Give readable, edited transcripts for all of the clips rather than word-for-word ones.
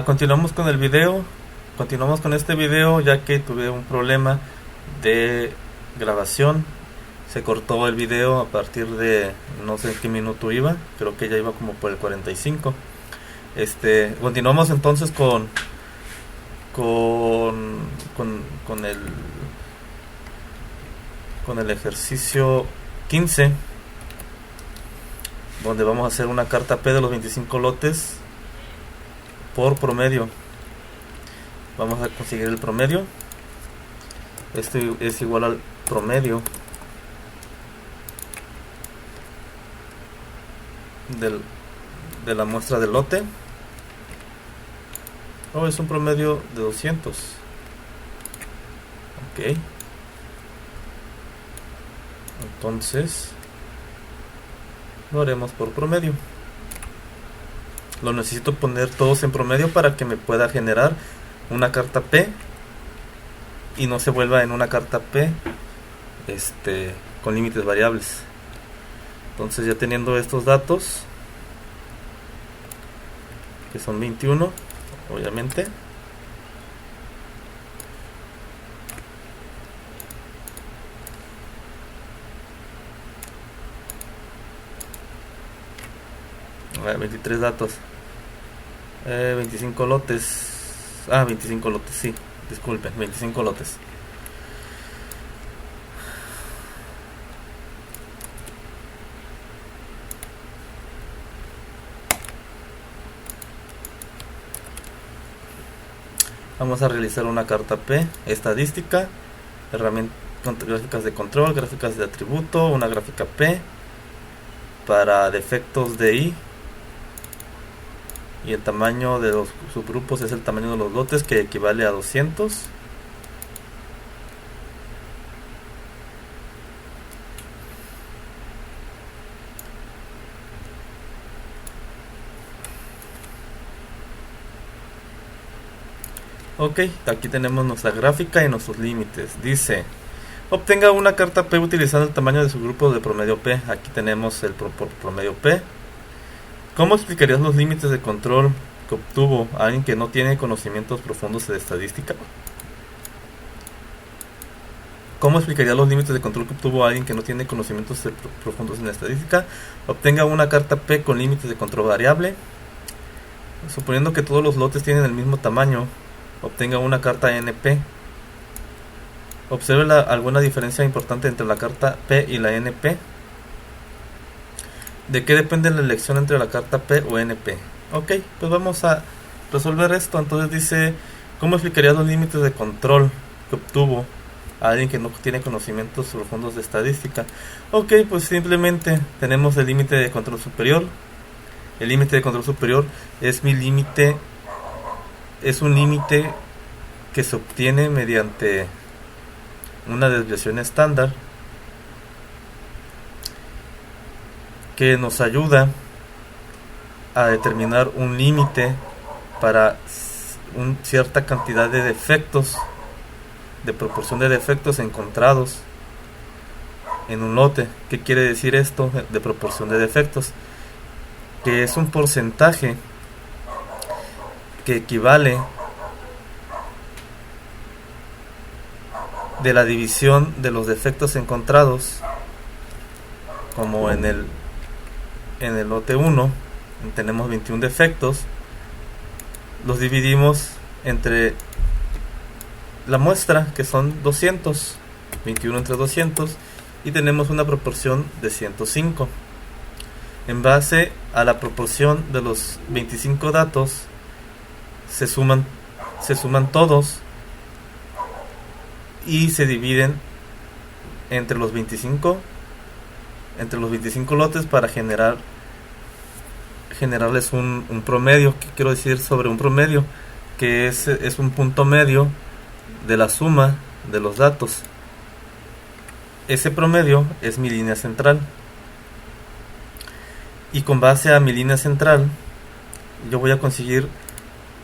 Continuamos con el video. Continuamos con este video ya que tuve un problema de grabación. Se cortó el video a partir de no sé en qué minuto iba. Creo que ya iba como por el 45. Continuamos entonces con, con el con el ejercicio 15, donde vamos a hacer una carta P de los 25 lotes por promedio. Vamos a conseguir el promedio. Esto es igual al promedio de la muestra del lote. Es un promedio de 200. Ok. Entonces lo haremos por promedio. Lo necesito poner todos en promedio para que me pueda generar una carta P y no se vuelva en una carta P con límites variables. Entonces, ya teniendo estos datos, que son 21, obviamente, a ver, 23 datos, 25 lotes. 25 lotes, sí, disculpen, 25 lotes. Vamos a realizar una carta P, estadística, herramientas, gráficas de control, gráficas de atributo, una gráfica P para defectos de I, y el tamaño de los subgrupos es el tamaño de los lotes, que equivale a 200. Ok, aquí tenemos nuestra gráfica y nuestros límites. Dice: obtenga una carta P utilizando el tamaño de su grupo de promedio P. Aquí tenemos el promedio P. ¿Cómo explicarías los límites de control que obtuvo alguien que no tiene conocimientos profundos de estadística? ¿Cómo explicaría los límites de control que obtuvo alguien que no tiene conocimientos profundos en estadística? Obtenga una carta P con límites de control variable. Suponiendo que todos los lotes tienen el mismo tamaño, obtenga una carta NP. Observe alguna diferencia importante entre la carta P y la NP. ¿De qué depende la elección entre la carta P o NP? Ok, pues vamos a resolver esto. Entonces dice: ¿cómo explicaría los límites de control que obtuvo a alguien que no tiene conocimientos profundos de estadística? Ok, pues simplemente tenemos el límite de control superior. El límite de control superior es mi límite, es un límite que se obtiene mediante una desviación estándar que nos ayuda a determinar un límite para cierta cantidad de defectos, de proporción de defectos encontrados en un lote. ¿Qué quiere decir esto de proporción de defectos? Que es un porcentaje que equivale de la división de los defectos encontrados, como en el lote 1 tenemos 21 defectos, los dividimos entre la muestra, que son 200, 21 entre 200, y tenemos una proporción de 105. En base a la proporción de los 25 datos, se suman todos y se dividen entre los 25 lotes para generarles un promedio. ¿Qué quiero decir sobre un promedio? Que es un punto medio de la suma de los datos. Ese promedio es mi línea central, y con base a mi línea central yo voy a conseguir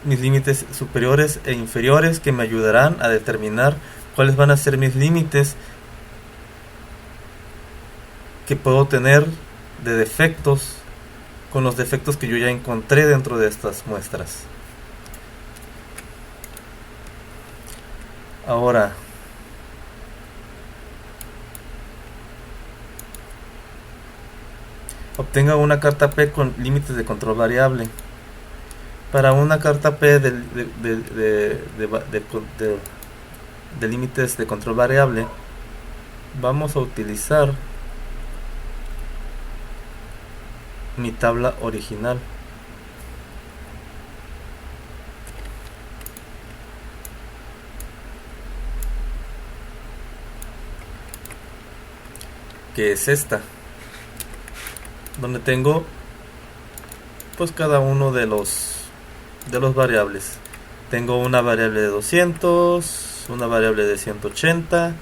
mis límites superiores e inferiores, que me ayudarán a determinar cuáles van a ser mis límites que puedo tener de defectos con los defectos que yo ya encontré dentro de estas muestras. Ahora, obtenga una carta P con límites de control variable. Para una carta P de límites de control variable, vamos a utilizar mi tabla original. Que es esta, donde tengo pues cada uno de los variables. Tengo una variable de 200, una variable de 180,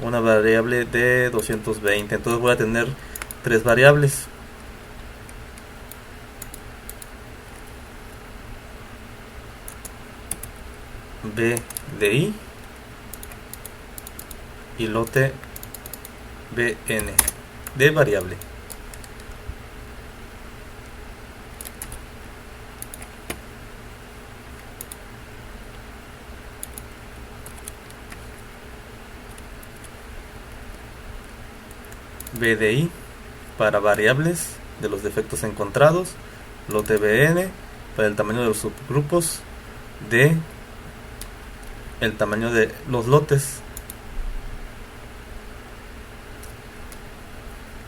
una variable de 220. Entonces voy a tener 3 variables. B de I y lote BN de variable. BDI para variables de los defectos encontrados, lote BN para el tamaño de los subgrupos, D el tamaño de los lotes.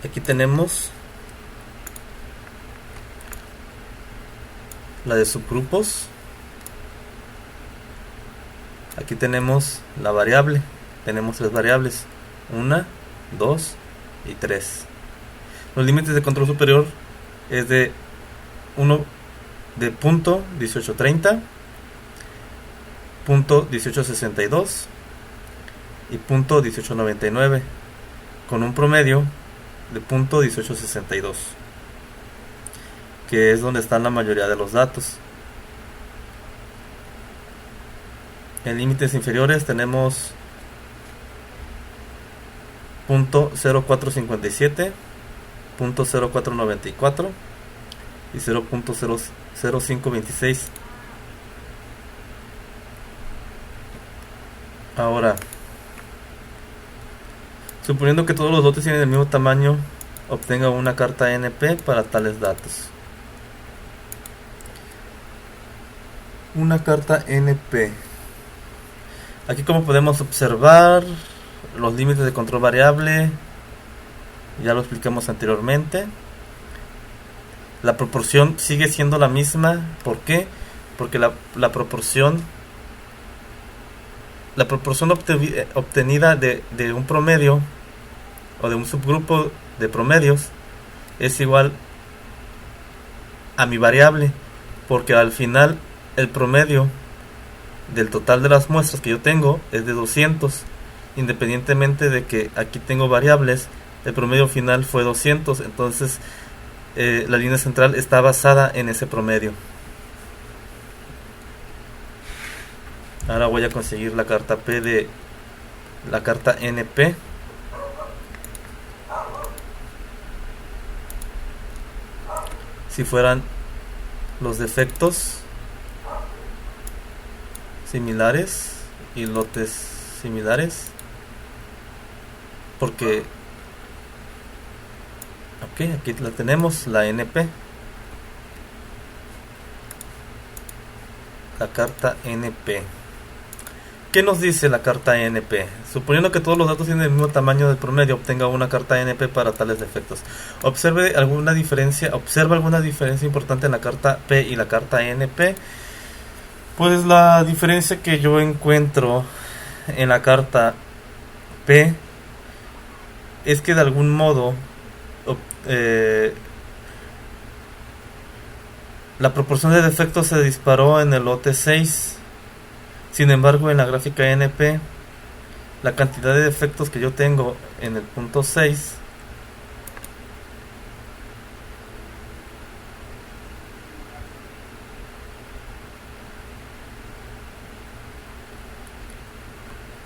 Aquí tenemos la de subgrupos. Aquí tenemos la variable. Tenemos 3 variables, 1, 2 y 3. Los límites de control superior es de 1 de punto 1830, punto 1862 y punto 1899, con un promedio de punto 1862, que es donde están la mayoría de los datos. En límites inferiores tenemos punto 0457, punto 0494 y 0.0526. Ahora, suponiendo que todos los lotes tienen el mismo tamaño, obtenga una carta NP para tales datos. Una carta NP. Aquí, como podemos observar, los límites de control variable ya lo explicamos anteriormente. La proporción sigue siendo la misma. ¿Por qué? Porque la proporción obtenida de un promedio o de un subgrupo de promedios es igual a mi variable, porque al final el promedio del total de las muestras que yo tengo es de 200. Independientemente de que aquí tengo variables, el promedio final fue 200. Entonces la línea central está basada en ese promedio. Ahora voy a conseguir la carta P de la carta NP. Si fueran los defectos similares y lotes similares, porque aquí la tenemos, la NP, la carta NP. ¿Qué nos dice la carta NP? Suponiendo que todos los datos tienen el mismo tamaño del promedio, obtenga una carta NP para tales defectos. Observa alguna diferencia importante en la carta P y la carta NP. Pues la diferencia que yo encuentro en la carta P es que de algún modo la proporción de defectos se disparó en el lote 6. Sin embargo, en la gráfica NP, la cantidad de defectos que yo tengo en el punto 6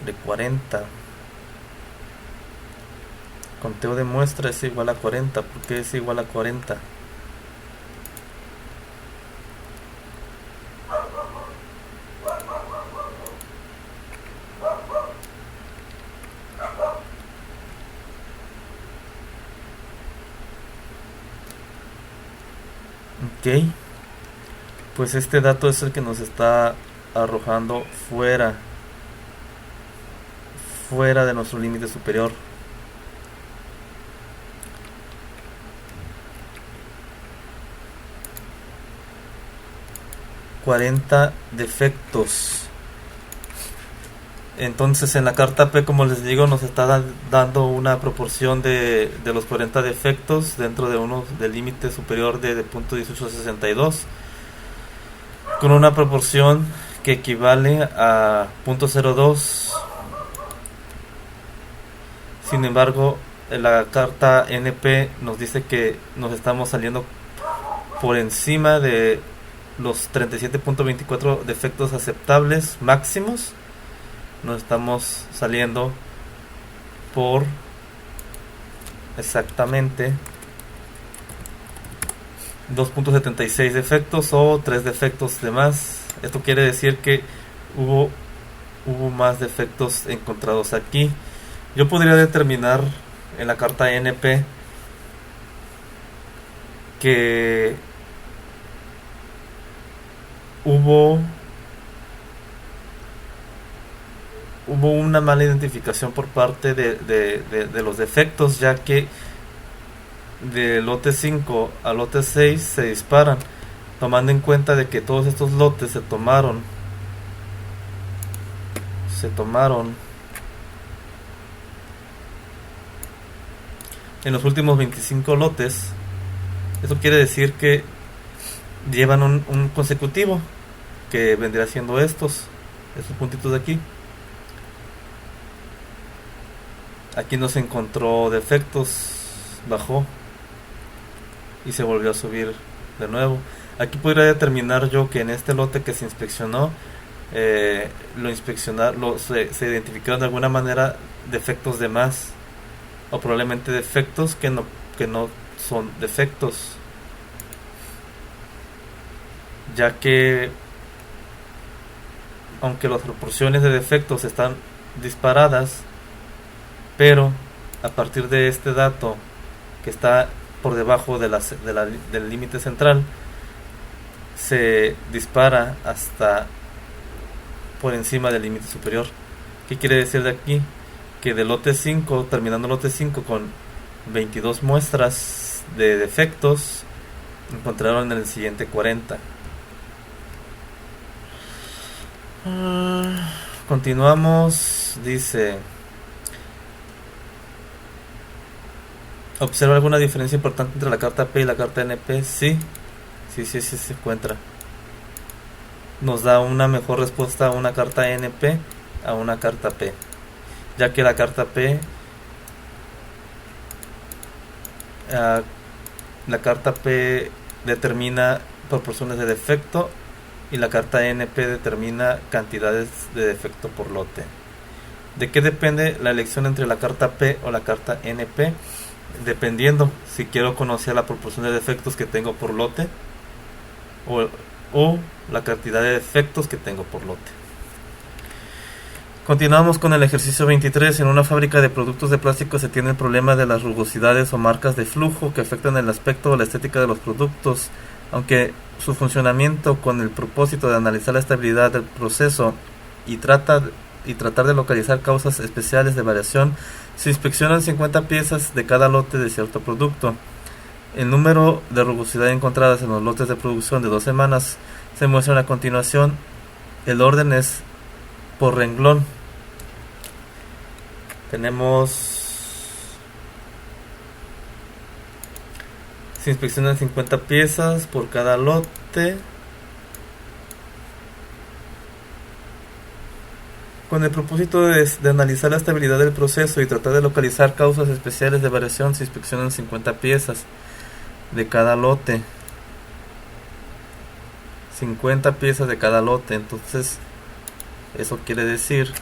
de 40. Conteo de muestra es igual a 40. ¿Por qué es igual a 40? Ok, pues este dato es el que nos está arrojando fuera de nuestro límite superior. ...40 defectos. Entonces en la carta P, como les digo, nos está dando una proporción de los 40 defectos dentro de uno del límite superior de .1862, con una proporción que equivale a .02. Sin embargo, la carta NP nos dice que nos estamos saliendo por encima de los 37.24 defectos aceptables máximos. Nos estamos saliendo por exactamente 2.76 defectos o 3 defectos de más. Esto quiere decir que hubo más defectos encontrados aquí. Yo podría determinar en la carta NP que hubo una mala identificación por parte de los defectos, ya que de lote 5 a lote 6 se disparan, tomando en cuenta de que todos estos lotes se tomaron en los últimos 25 lotes. Eso quiere decir que llevan un consecutivo que vendría siendo estos puntitos de aquí. Aquí no se encontró defectos, bajó y se volvió a subir de nuevo. Aquí podría determinar yo que en este lote que se inspeccionó, se identificaron de alguna manera defectos de más, o probablemente defectos que no son defectos, ya que aunque las proporciones de defectos están disparadas, pero a partir de este dato que está por debajo del límite central, se dispara hasta por encima del límite superior. ¿Qué quiere decir de aquí? Que del lote 5, terminando el lote 5 con 22 muestras de defectos, encontraron en el siguiente 40. Continuamos. Dice: ¿observa alguna diferencia importante entre la carta P y la carta NP? Sí se encuentra. Nos da una mejor respuesta a una carta NP a una carta P, ya que la carta P, determina proporciones de defecto y la carta NP determina cantidades de defecto por lote. ¿De qué depende la elección entre la carta P o la carta NP? Dependiendo si quiero conocer la proporción de defectos que tengo por lote o la cantidad de defectos que tengo por lote. Continuamos con el ejercicio 23. En una fábrica de productos de plástico se tiene el problema de las rugosidades o marcas de flujo que afectan el aspecto o la estética de los productos. Aunque su funcionamiento con el propósito de analizar la estabilidad del proceso y tratar de localizar causas especiales de variación, se inspeccionan 50 piezas de cada lote de cierto producto. El número de rugosidad encontradas en los lotes de producción de 2 semanas se muestran a continuación. El orden es por renglón. Se inspeccionan 50 piezas por cada lote, con el propósito de analizar la estabilidad del proceso y tratar de localizar causas especiales de variación. Se inspeccionan 50 piezas de cada lote. 50 piezas de cada lote. Entonces, eso quiere decir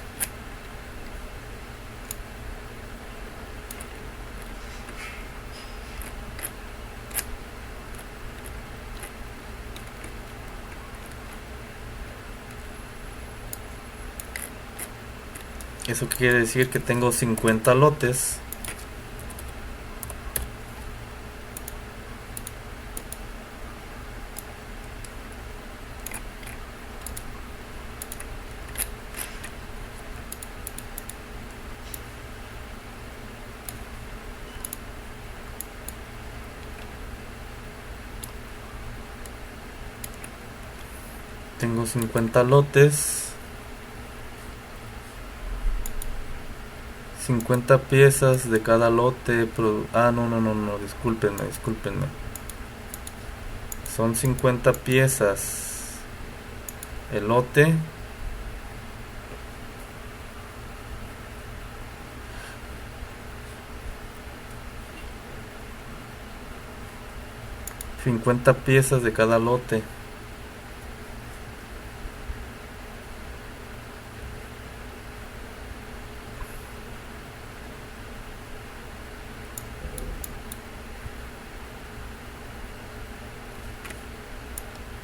que tengo 50 lotes Tengo 50 lotes, 50 piezas de cada lote. No, discúlpenme. Son 50 piezas el lote. $50 piezas de cada lote.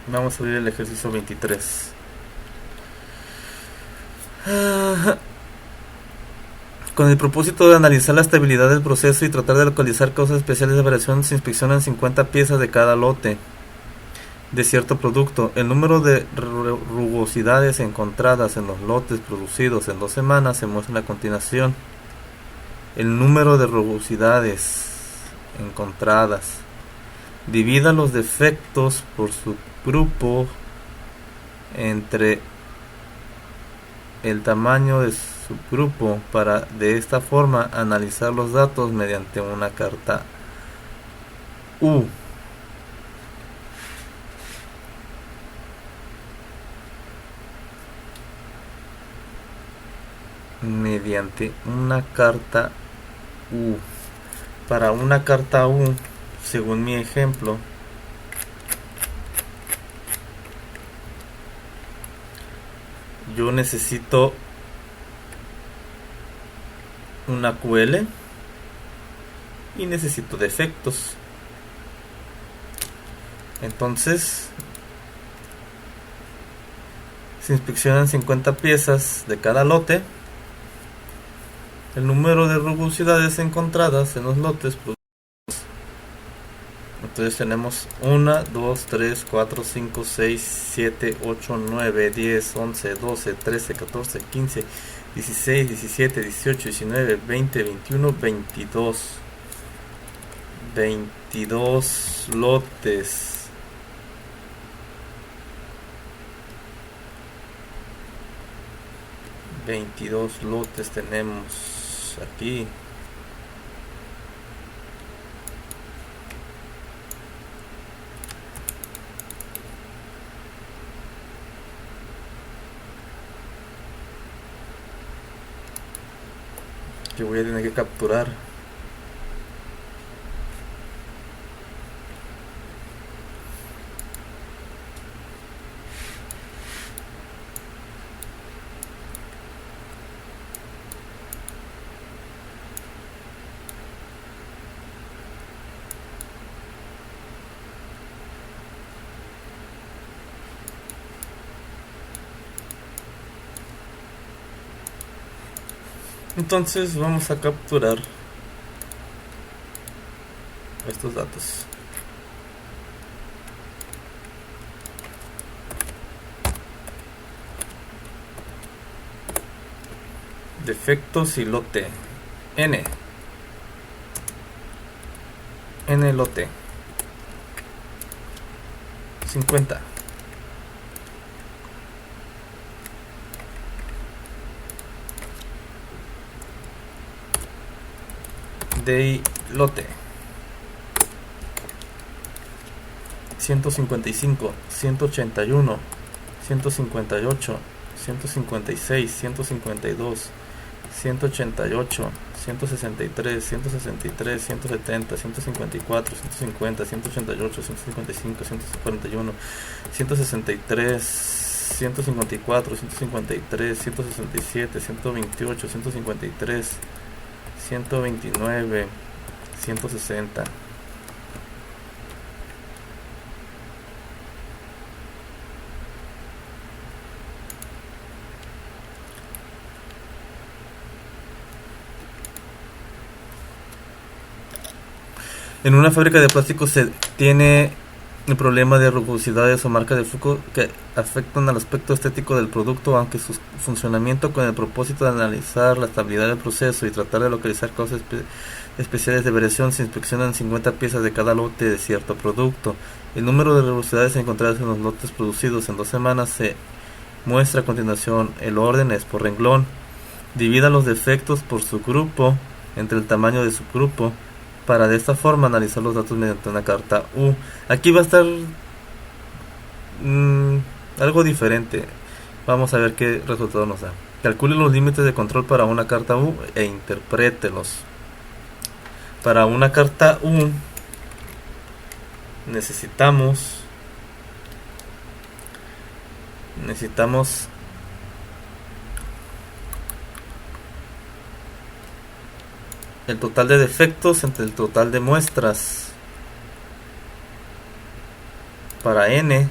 Vamos a abrir el ejercicio 23. Con el propósito de analizar la estabilidad del proceso y tratar de localizar causas especiales de variación, se inspeccionan 50 piezas de cada lote de cierto producto. El número de rugosidades encontradas en los lotes producidos en 2 semanas se muestra a continuación. El número de rugosidades encontradas. Divida los defectos por su grupo entre el tamaño de subgrupo para de esta forma analizar los datos mediante una carta U. Mediante una carta U. Para una carta U, según mi ejemplo, yo necesito una QL y necesito defectos. Entonces se inspeccionan 50 piezas de cada lote. El número de rugosidades encontradas en los lotes. Entonces tenemos 1, 2, 3, 4, 5, 6, 7, 8, 9, 10, 11, 12, 13, 14, 15, 16, 17, 18, 19, 20, 21, 22. 22 lotes. Tenemos aquí. Que voy a tener que capturar. Entonces vamos a capturar estos datos. Defectos y lote. N lote 50. De lote 155, 181, 158, 156, 152, 188, 163, 163, 170, 154, 150, 188, 155, 141, 163, 154, 153, 167, 128, 153, 129, 160. En una fábrica de plástico se tiene el problema de rugosidades o marca de Foucault que afectan al aspecto estético del producto, aunque su funcionamiento con el propósito de analizar la estabilidad del proceso y tratar de localizar causas especiales de variación. Se inspeccionan 50 piezas de cada lote de cierto producto. El número de rugosidades encontradas en los lotes producidos en 2 semanas se muestra a continuación. El orden es por renglón. Divida los defectos por subgrupo entre el tamaño de subgrupo para de esta forma analizar los datos mediante una carta U. Aquí va a estar algo diferente. Vamos a ver qué resultado nos da. Calcule los límites de control para una carta U e interprételos. Para una carta U necesitamos el total de defectos entre el total de muestras. Para N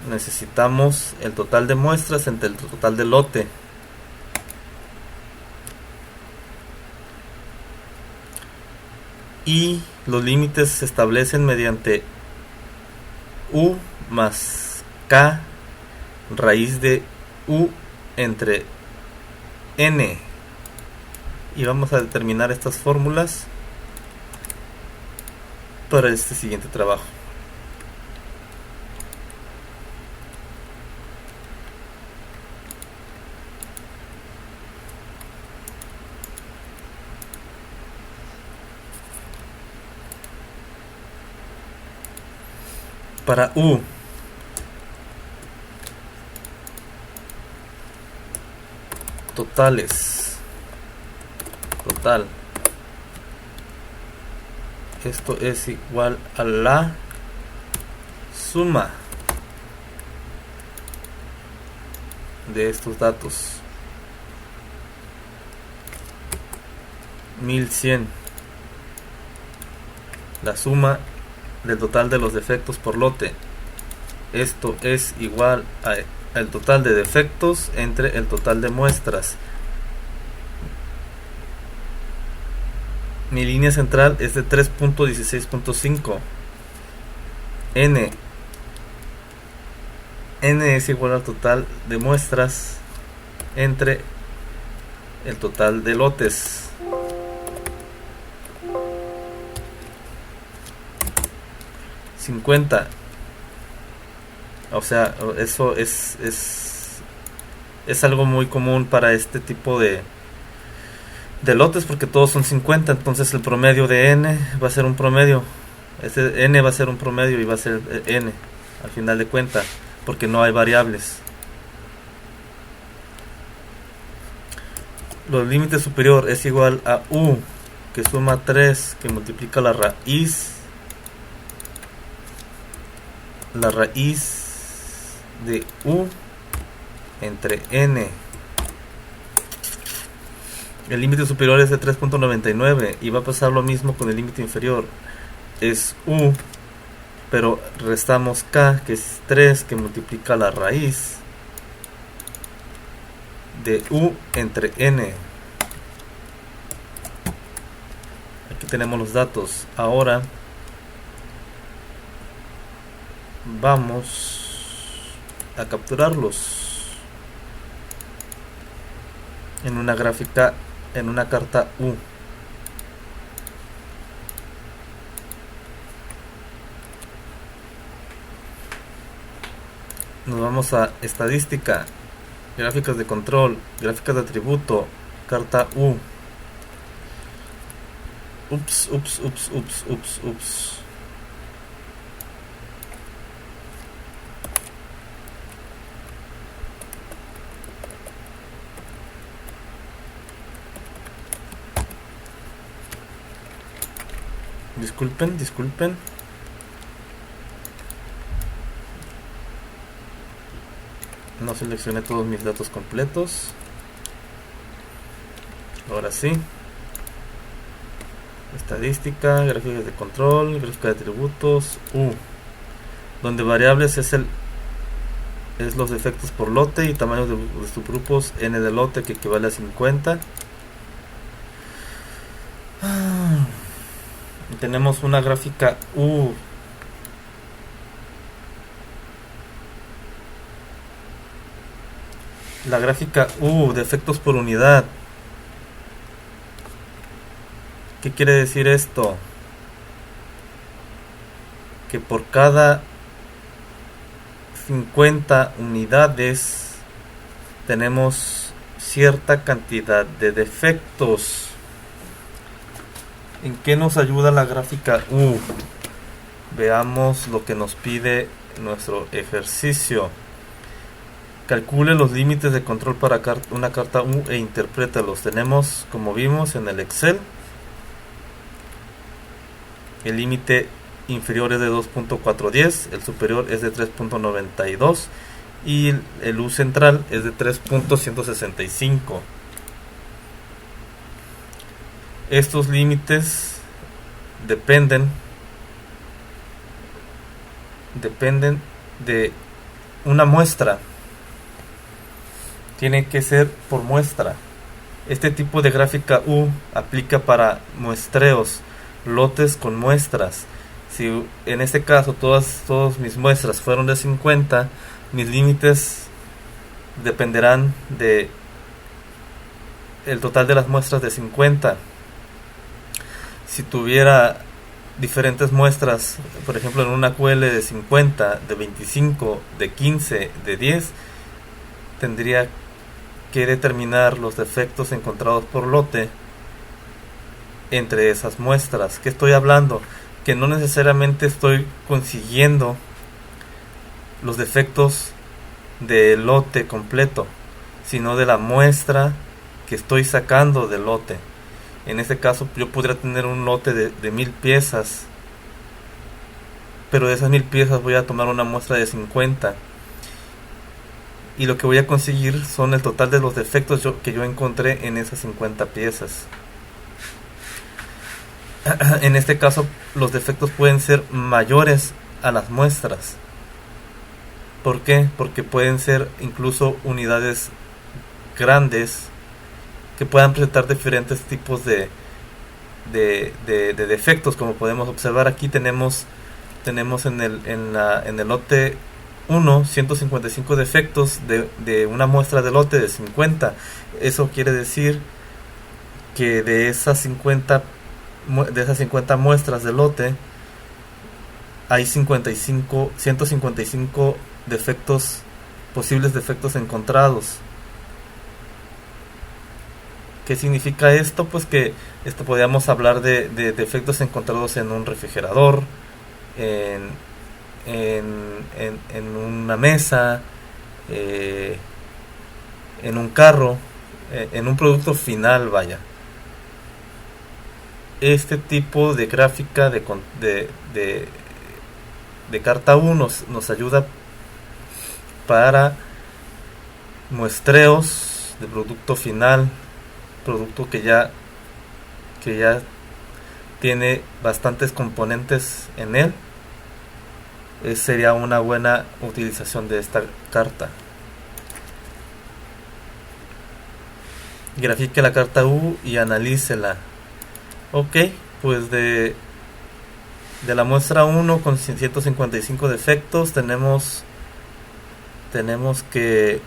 necesitamos el total de muestras entre el total de lote. Y los límites se establecen mediante U más K raíz de U entre N. Y vamos a determinar estas fórmulas para este siguiente trabajo. Para U, totales, total, esto es igual a la suma de estos datos. 1100, la suma del total de los defectos por lote. Esto es igual al total de defectos entre el total de muestras. Mi línea central es de 3.16.5. N es igual al total de muestras entre el total de lotes. $50. O sea, eso es algo muy común para este tipo de lotes, porque todos son 50. Entonces el promedio de N va a ser un promedio. Este N va a ser un promedio y va a ser N al final de cuentas, porque no hay variables. Los límites superior es igual a U, que suma 3, que multiplica la raíz de U entre N. El límite superior es de 3.99 y va a pasar lo mismo con el límite inferior. Es U, pero restamos K, que es 3, que multiplica la raíz de U entre N. Aquí tenemos los datos. Ahora vamos a capturarlos en una gráfica, en una carta U. Nos vamos a estadística, gráficas de control, gráficas de atributo, carta U. Ups. Disculpen. No seleccioné todos mis datos completos. Ahora sí. Estadística, gráficas de control, gráfica de atributos, U. Donde variables es los defectos por lote y tamaños de subgrupos N de lote, que equivale a 50. Tenemos una gráfica U La gráfica defectos por unidad. ¿Qué quiere decir esto? Que por cada 50 unidades tenemos cierta cantidad de defectos. ¿En qué nos ayuda la gráfica Veamos lo que nos pide nuestro ejercicio. Calcule los límites de control para una carta e interprétalos. Tenemos, como vimos en el Excel, el límite inferior es de 2.410, el superior es de 3.92 y el U central es de 3.165. Estos límites dependen de una muestra. Tiene que ser por muestra. Este tipo de gráfica aplica para muestreos, lotes con muestras. Si en este caso todas mis muestras fueron de 50, mis límites dependerán de el total de las muestras de 50. Si tuviera diferentes muestras, por ejemplo en una QL de 50, de 25, de 15, de 10, tendría que determinar los defectos encontrados por lote entre esas muestras. ¿Qué estoy hablando? Que no necesariamente estoy consiguiendo los defectos del lote completo, sino de la muestra que estoy sacando del lote. En este caso yo podría tener un lote de 1000 piezas, pero de esas 1000 piezas voy a tomar una muestra de 50 y lo que voy a conseguir son el total de los defectos que yo encontré en esas 50 piezas. En este caso los defectos pueden ser mayores a las muestras. ¿Por qué? Porque pueden ser incluso unidades grandes que puedan presentar diferentes tipos de defectos. Como podemos observar aquí tenemos en el lote 1 155 defectos de una muestra de lote de 50. Eso quiere decir que de esas 50 muestras de lote hay 155 defectos, posibles defectos encontrados. ¿Qué significa esto? Pues que podríamos hablar de defectos encontrados en un refrigerador, en una mesa, en un carro, en un producto final, vaya. Este tipo de gráfica de carta 1 nos ayuda para muestreos de producto final, producto que ya tiene bastantes componentes en él. Sería una buena utilización de esta carta. Grafique la carta y analícela. Ok, pues de la muestra 1 con 155 defectos tenemos que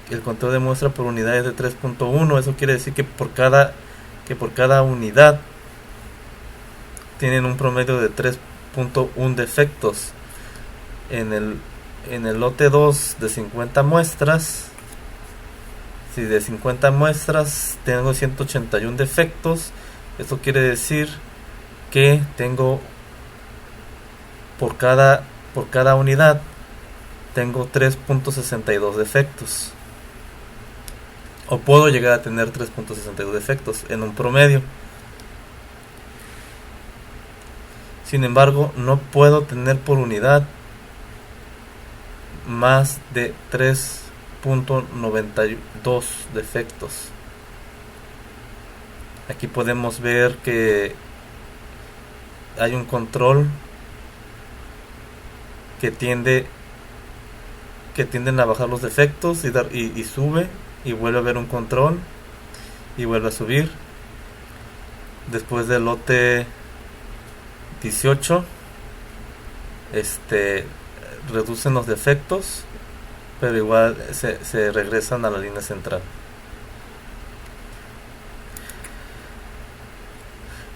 el control de muestra por unidades de 3.1. Eso quiere decir que por cada unidad tienen un promedio de 3.1 defectos. En el lote 2 de 50 muestras, si de 50 muestras tengo 181 defectos, esto quiere decir que tengo por cada unidad tengo 3.62 defectos, o puedo llegar a tener 3.62 defectos en un promedio. Sin embargo, no puedo tener por unidad más de 3.92 defectos. Aquí podemos ver que hay un control que tienden a bajar los defectos y sube, y vuelve a haber un control y vuelve a subir. Después del lote 18 reducen los defectos pero igual se regresan a la línea central.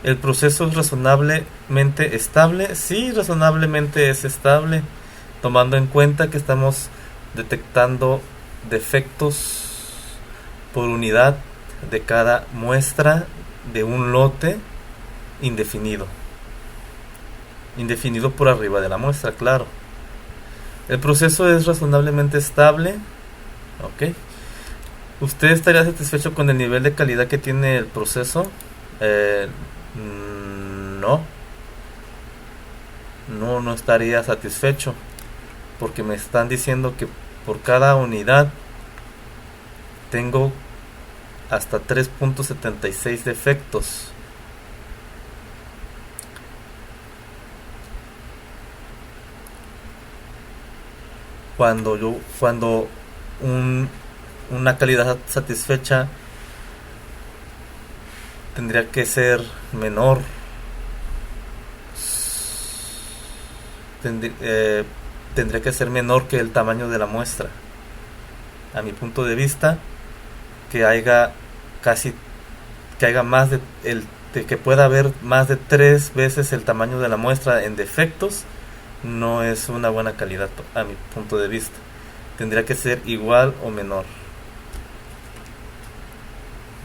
¿El proceso es razonablemente estable? Sí, razonablemente es estable, tomando en cuenta que estamos detectando defectos por unidad de cada muestra de un lote indefinido. Indefinido por arriba de la muestra, claro. El proceso es razonablemente estable. Ok. ¿Usted estaría satisfecho con el nivel de calidad que tiene el proceso? No. No estaría satisfecho, porque me están diciendo que por cada unidad tengo hasta 3.76 defectos. Cuando una calidad satisfecha tendría que ser menor, tendría que ser menor que el tamaño de la muestra. A mi punto de vista, que pueda haber más de 3 veces el tamaño de la muestra en defectos, no es una buena calidad a mi punto de vista. Tendría que ser igual o menor.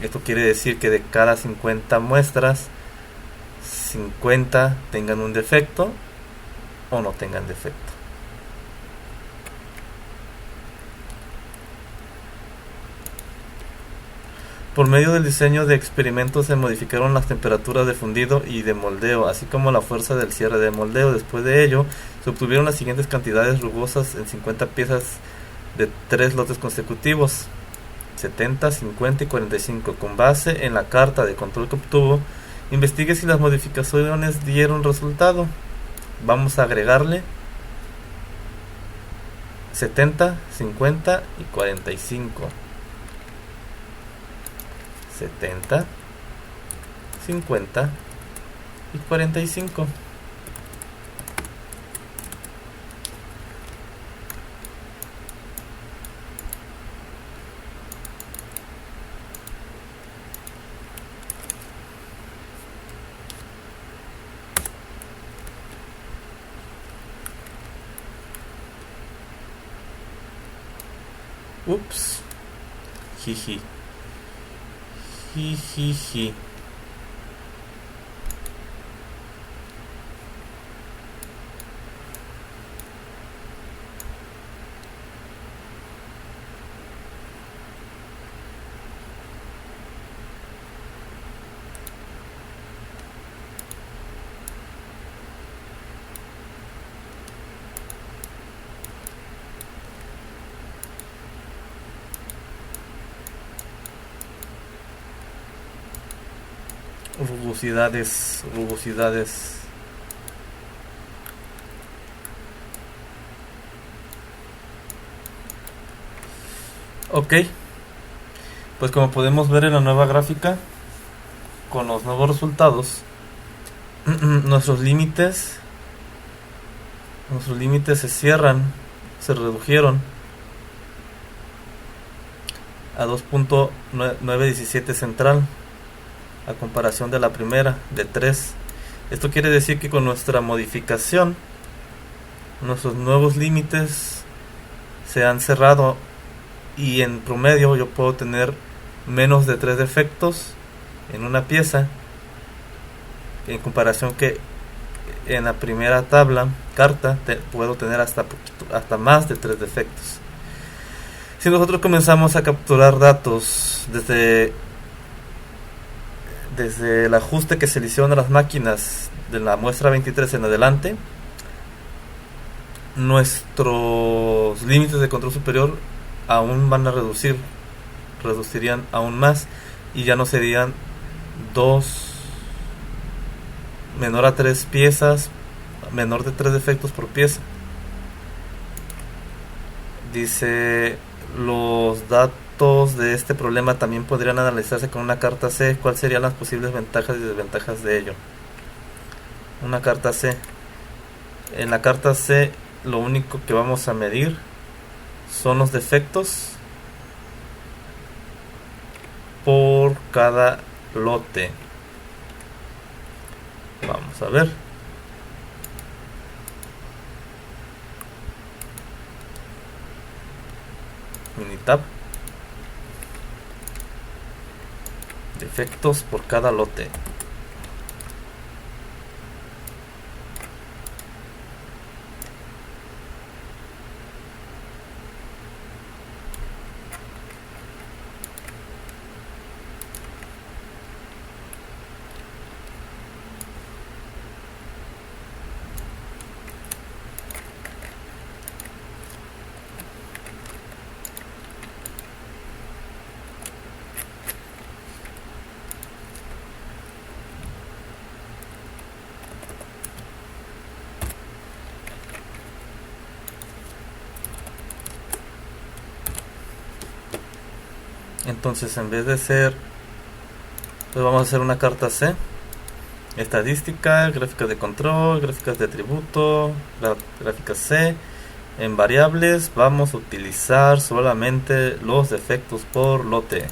Esto quiere decir que de cada 50 muestras, 50 tengan un defecto o no tengan defecto. Por medio del diseño de experimentos se modificaron las temperaturas de fundido y de moldeo, así como la fuerza del cierre de moldeo. Después de ello, se obtuvieron las siguientes cantidades rugosas en 50 piezas de 3 lotes consecutivos: 70, 50 y 45. Con base en la carta de control que obtuvo, investigue si las modificaciones dieron resultado. Vamos a agregarle 70, 50 y 45. 70, 50 y 45. Ups. Jiji. Jijiji. Rugosidades. Ok, pues como podemos ver en la nueva gráfica, con los nuevos resultados, nuestros límites se redujeron a 2.917 central, a comparación de la primera, de 3. Esto quiere decir que con nuestra modificación, nuestros nuevos límites se han cerrado, y en promedio yo puedo tener menos de 3 defectos en una pieza, en comparación que en la primera carta puedo tener hasta más de 3 defectos. Si nosotros comenzamos a capturar datos desde el ajuste que se le hicieron a las máquinas de la muestra 23 en adelante, nuestros límites de control superior aún van a reducirían aún más, y ya no serían 2 menor a 3 piezas, menor de 3 defectos por pieza. Dice: los datos de este problema también podrían analizarse con una carta C. ¿Cuáles serían las posibles ventajas y desventajas de ello? Una carta C. En la carta C lo único que vamos a medir son los defectos por cada lote. Vamos a ver. Minitab. Defectos por cada lote. Entonces, en vez de ser, pues vamos a hacer una carta C. Estadística, gráficas de control, gráficas de atributo, gráficas C. En variables vamos a utilizar solamente los defectos por lote.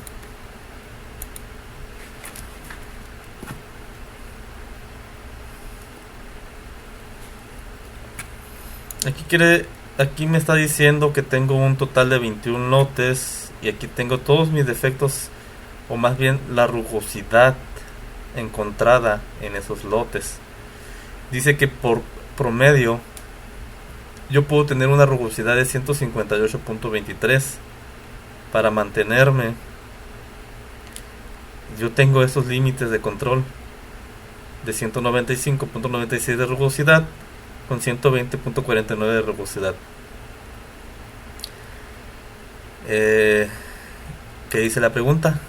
Aquí me está diciendo que tengo un total de 21 lotes y aquí tengo todos mis defectos, o más bien la rugosidad encontrada en esos lotes. Dice que por promedio yo puedo tener una rugosidad de 158.23 para mantenerme. Yo tengo esos límites de control de 195.96 de rugosidad con 120.49 de rugosidad. ¿Qué dice la pregunta?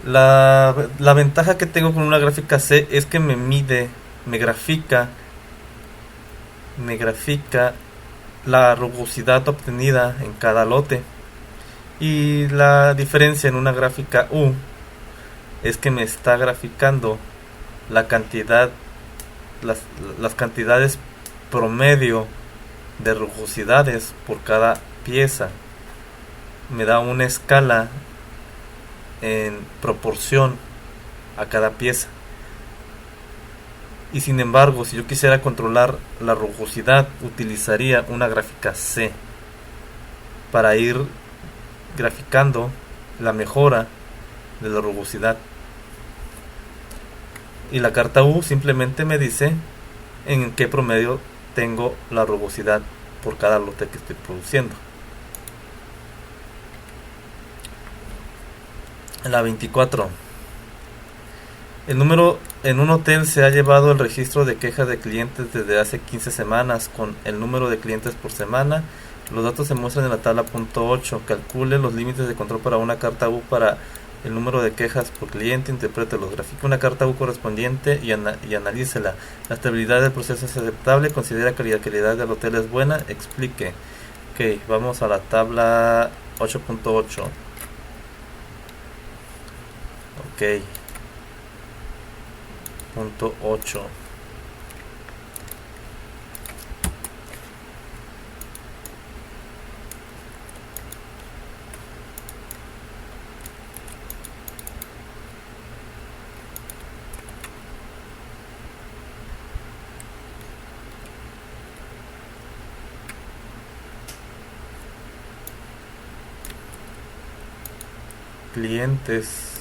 La ventaja que tengo con una gráfica C es que me grafica la rugosidad obtenida en cada lote. Y la diferencia en una gráfica U es que me está graficando la cantidad, las cantidades promedio de rugosidades por cada pieza. Me da una escala en proporción a cada pieza. Y sin embargo, si yo quisiera controlar la rugosidad, utilizaría una gráfica C para ir graficando la mejora de la rugosidad. Y la carta U simplemente me dice en qué promedio tengo la rugosidad por cada lote que estoy produciendo. La 24. El número en un hotel se ha llevado el registro de quejas de clientes desde hace 15 semanas con el número de clientes por semana. Los datos se muestran en la tabla punto 8. Calcule los límites de control para una carta U para el número de quejas por cliente, interprételos, grafique una carta U correspondiente y analícela. La estabilidad del proceso es aceptable, considera que la calidad del hotel es buena, explique. Ok, vamos a la tabla 8.8. Ok. Punto 8. Clientes.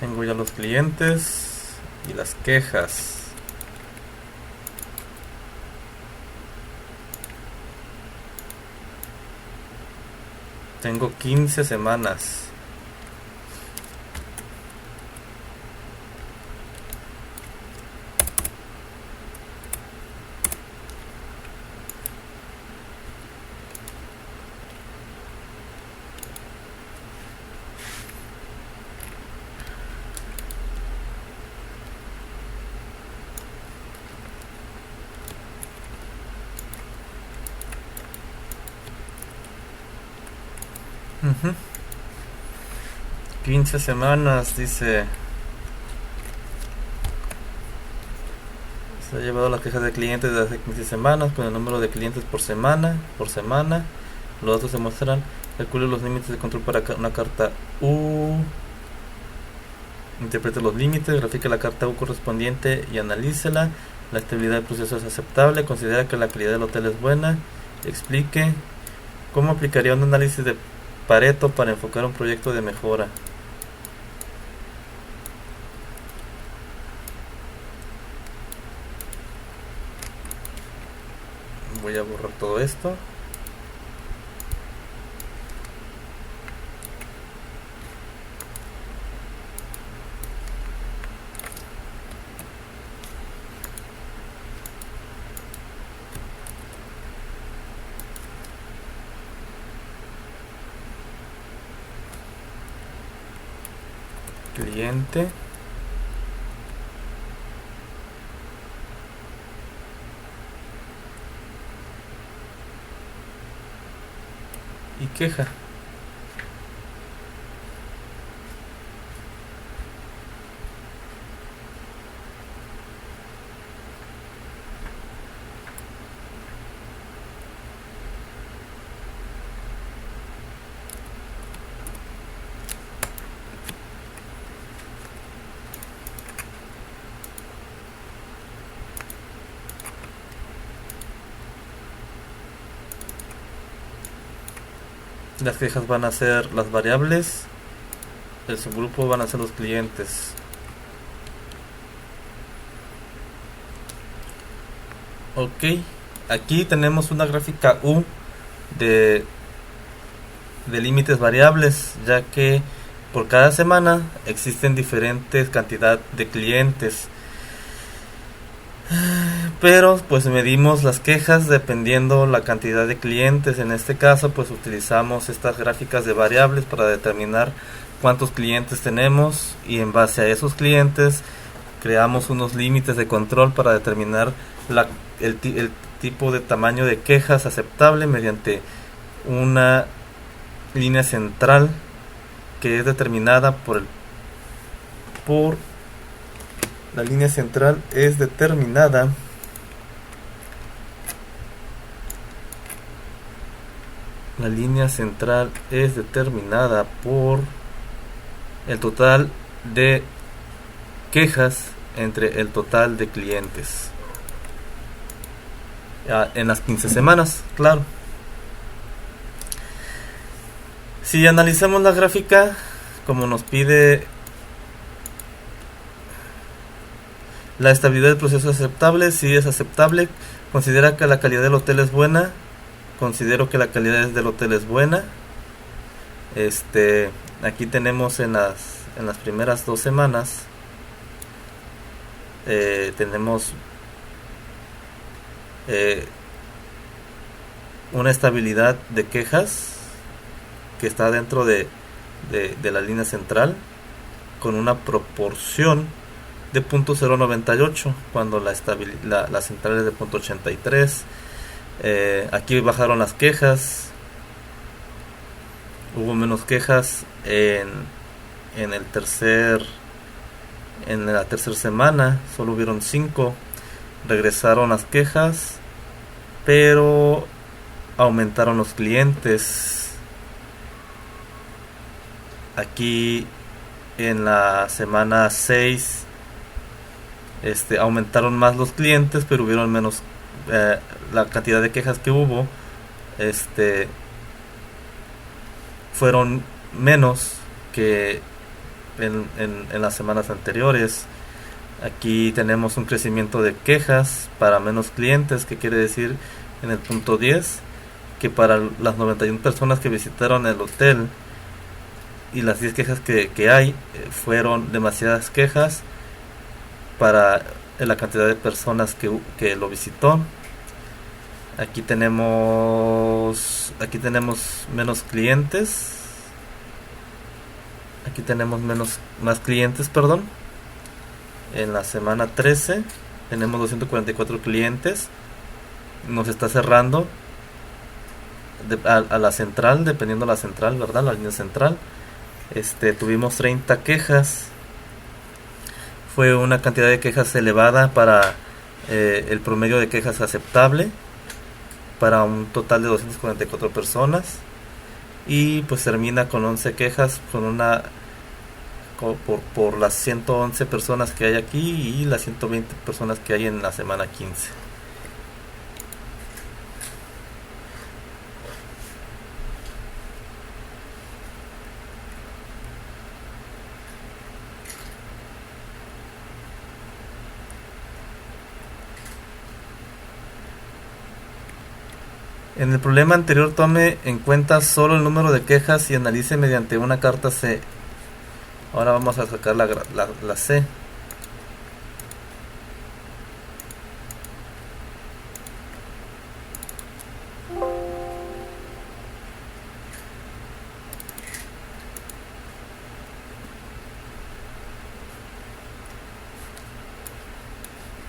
Tengo ya los clientes y las quejas. Tengo 15 semanas. Ujú. 15 semanas, dice. Se ha llevado las quejas de clientes desde hace 15 semanas con el número de clientes por semana. Los datos se muestran. Calcule los límites de control para una carta U. Interprete los límites, grafique la carta U correspondiente y analícela. La estabilidad del proceso es aceptable. Considera que la calidad del hotel es buena. Explique cómo aplicaría un análisis de Pareto para enfocar un proyecto de mejora. Voy a borrar todo esto. Cliente. Y queja. Las quejas van a ser las variables. El subgrupo van a ser los clientes. Ok, aquí tenemos una gráfica U de límites variables, ya que por cada semana existen diferentes cantidad de clientes, pero pues medimos las quejas dependiendo la cantidad de clientes. En este caso pues utilizamos estas gráficas de variables para determinar cuántos clientes tenemos, y en base a esos clientes creamos unos límites de control para determinar el tipo de tamaño de quejas aceptable mediante una línea central que es determinada por la línea central es determinada por el total de quejas entre el total de clientes en las 15 semanas, claro. Si analizamos la gráfica como nos pide, la estabilidad del proceso es aceptable. Si es aceptable, considera que la calidad del hotel es buena. Considero que la calidad del hotel es buena. Aquí tenemos en las primeras 2 semanas tenemos una estabilidad de quejas que está dentro de la línea central con una proporción de 0.098 cuando la central es de 0.83. Aquí bajaron las quejas, hubo menos quejas en la tercera semana, solo hubieron 5. Regresaron las quejas, pero aumentaron los clientes. Aquí en la semana 6 aumentaron más los clientes, pero hubieron menos, la cantidad de quejas que hubo fueron menos que en las semanas anteriores. Aquí tenemos un crecimiento de quejas para menos clientes, que quiere decir en el punto 10 que para las 91 personas que visitaron el hotel y las 10 quejas que hay, fueron demasiadas quejas para la cantidad de personas que lo visitó. Aquí tenemos menos clientes. Aquí tenemos más clientes, perdón. En la semana 13 tenemos 244 clientes. Nos está cerrando a la central, dependiendo de la central, ¿verdad? La línea central. Tuvimos 30 quejas. Fue una cantidad de quejas elevada para el promedio de quejas aceptable, para un total de 244 personas. Y pues termina con 11 quejas por las 111 personas que hay aquí y las 120 personas que hay en la semana 15. En el problema anterior, tome en cuenta solo el número de quejas y analice mediante una carta C. Ahora vamos a sacar la C.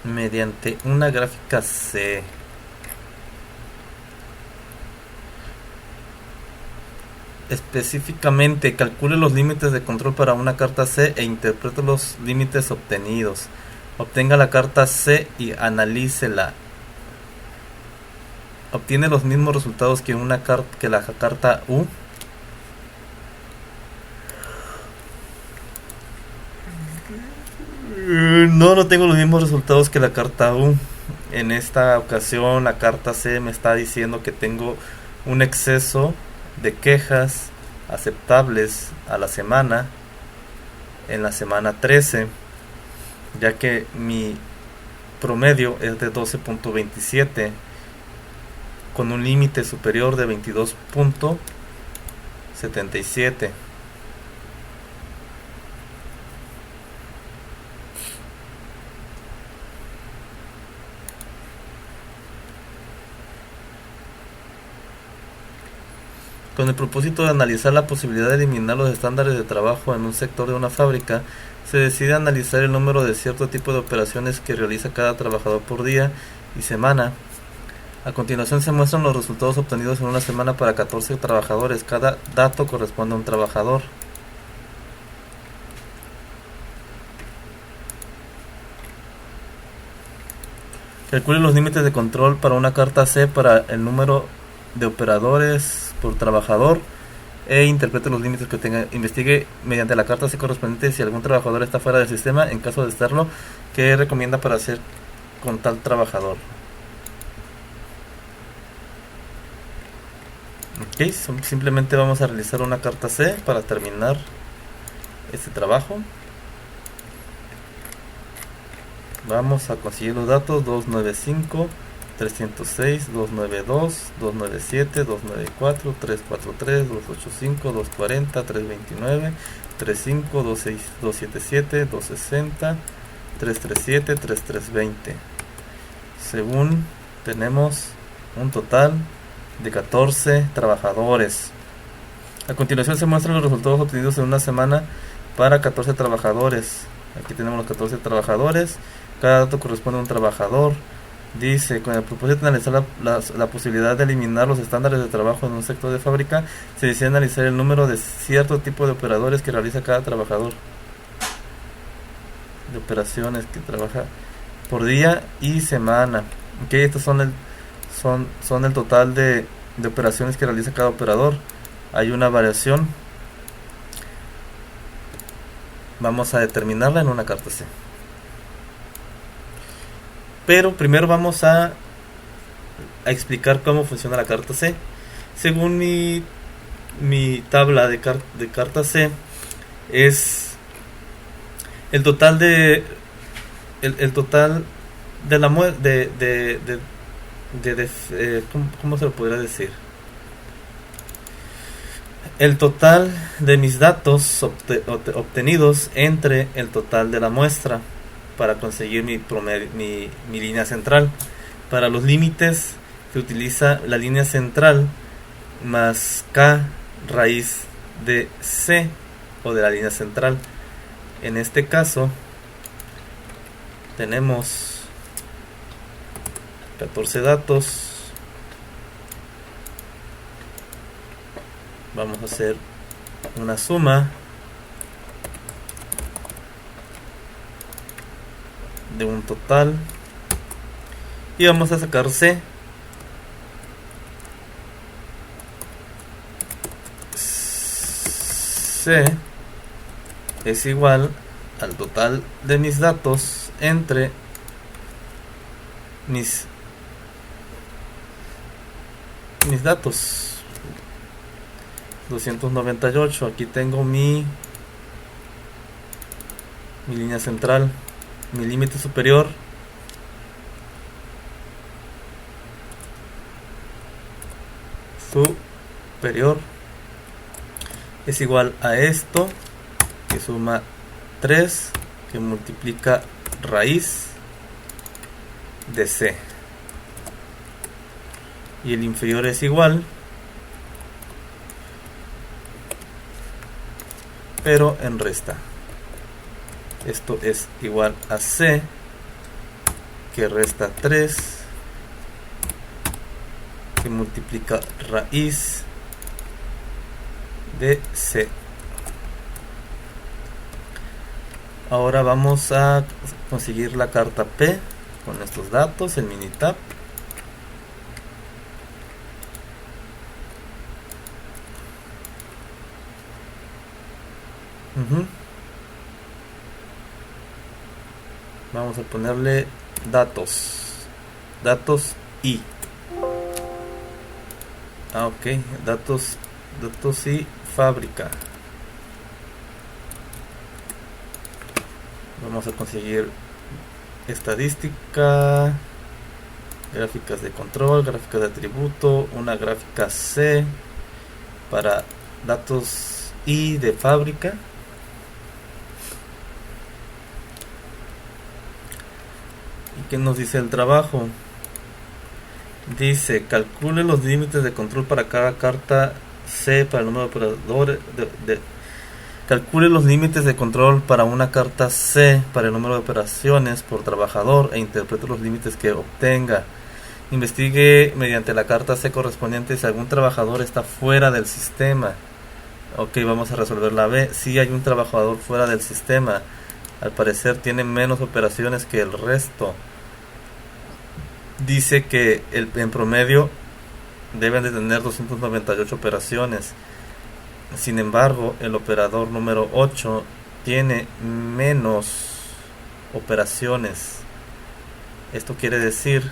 Mediante una gráfica C. Específicamente, calcule los límites de control para una carta C e interprete los límites obtenidos. Obtenga la carta C y analícela. Obtiene los mismos resultados que la carta U. No tengo los mismos resultados que la carta U. En esta ocasión la carta C me está diciendo que tengo un exceso de quejas aceptables a la semana en la semana 13, ya que mi promedio es de 12.27 con un límite superior de 22.77. Con el propósito de analizar la posibilidad de eliminar los estándares de trabajo en un sector de una fábrica, se decide analizar el número de cierto tipo de operaciones que realiza cada trabajador por día y semana. A continuación se muestran los resultados obtenidos en una semana para 14 trabajadores. Cada dato corresponde a un trabajador. Calcule los límites de control para una carta C para el número de operadores por trabajador e interprete los límites que tenga. Investigue mediante la carta C correspondiente si algún trabajador está fuera del sistema. En caso de estarlo, ¿qué recomienda para hacer con tal trabajador? Ok, simplemente vamos a realizar una carta C para terminar este trabajo. Vamos a conseguir los datos: 295, 306, 292, 297, 294, 343, 285, 240, 329, 35, 277, 260, 337, 3320. Según tenemos un total de 14 trabajadores. A continuación se muestran los resultados obtenidos en una semana para 14 trabajadores. Aquí tenemos los 14 trabajadores. Cada dato corresponde a un trabajador. Dice, con el propósito de analizar la posibilidad de eliminar los estándares de trabajo en un sector de fábrica, se decide analizar el número de cierto tipo de operadores que realiza cada trabajador. De operaciones que trabaja por día y semana. Ok, estos son el total de operaciones que realiza cada operador. Hay una variación. Vamos a determinarla en una carta C. Pero primero vamos a explicar cómo funciona la carta C. Según mi tabla de carta C, es el total de la ¿cómo se lo podría decir? el total de mis datos obtenidos entre el total de la muestra para conseguir mi línea central. Para los límites se utiliza la línea central más k raíz de c o de la línea central. En este caso tenemos 14 datos. Vamos a hacer una suma de un total y vamos a sacar C. C es igual al total de mis datos entre mis datos. 298, aquí tengo mi línea central, mi límite superior es igual a esto, que suma 3, que multiplica raíz de C, y el inferior es igual, pero en resta. Esto es igual a C, que resta 3, que multiplica raíz de C. Ahora vamos a conseguir la carta P con estos datos, el Minitab. Vamos a ponerle datos y ok, datos y fábrica. Vamos a conseguir estadística, gráficas de control, gráficas de atributo, una gráfica C para datos y de fábrica. ¿Y qué nos dice el trabajo? Dice, calcule los límites de control para cada carta C para el número de operadores. Calcule los límites de control para una carta C para el número de operaciones por trabajador e interprete los límites que obtenga. Investigue mediante la carta C correspondiente si algún trabajador está fuera del sistema. Ok, vamos a resolver la B. Si hay un trabajador fuera del sistema, al parecer tiene menos operaciones que el resto. Dice que en promedio deben de tener 298 operaciones. Sin embargo, el operador número 8 tiene menos operaciones. Esto quiere decir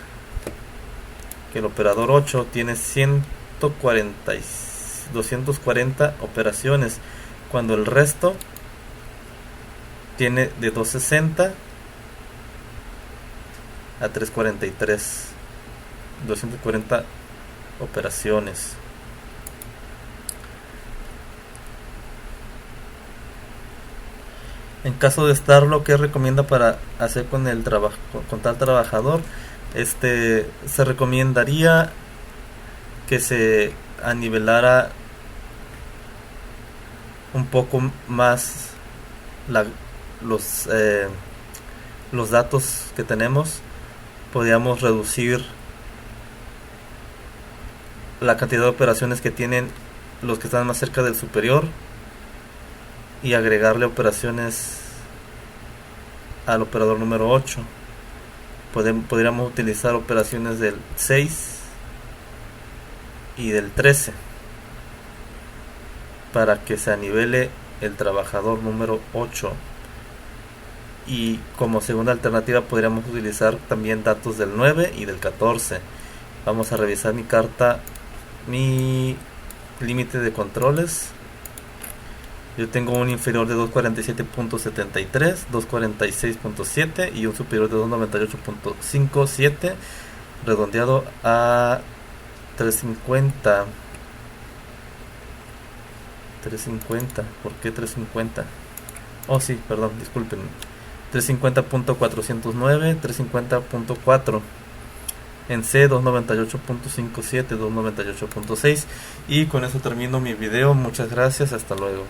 que el operador 8 tiene 240 operaciones, cuando el resto tiene de 260 a 343, 240 operaciones. En caso de estarlo, ¿qué recomienda para hacer con el trabajo, con tal trabajador? Se recomendaría que se anivelara un poco más los datos que tenemos. Podríamos reducir la cantidad de operaciones que tienen los que están más cerca del superior y agregarle operaciones al operador número 8. Podríamos utilizar operaciones del 6 y del 13 para que se anivele el trabajador número 8. Y como segunda alternativa podríamos utilizar también datos del 9 y del 14. Vamos a revisar mi carta, mi límite de controles. Yo tengo un inferior de 247.73, 246.7 y un superior de 298.57, redondeado a 350. 350. ¿Por qué 350? Oh, sí, perdón, disculpen. 350.409, 350.4. En C, 298.57, 298.6. Y con eso termino mi video. Muchas gracias, hasta luego.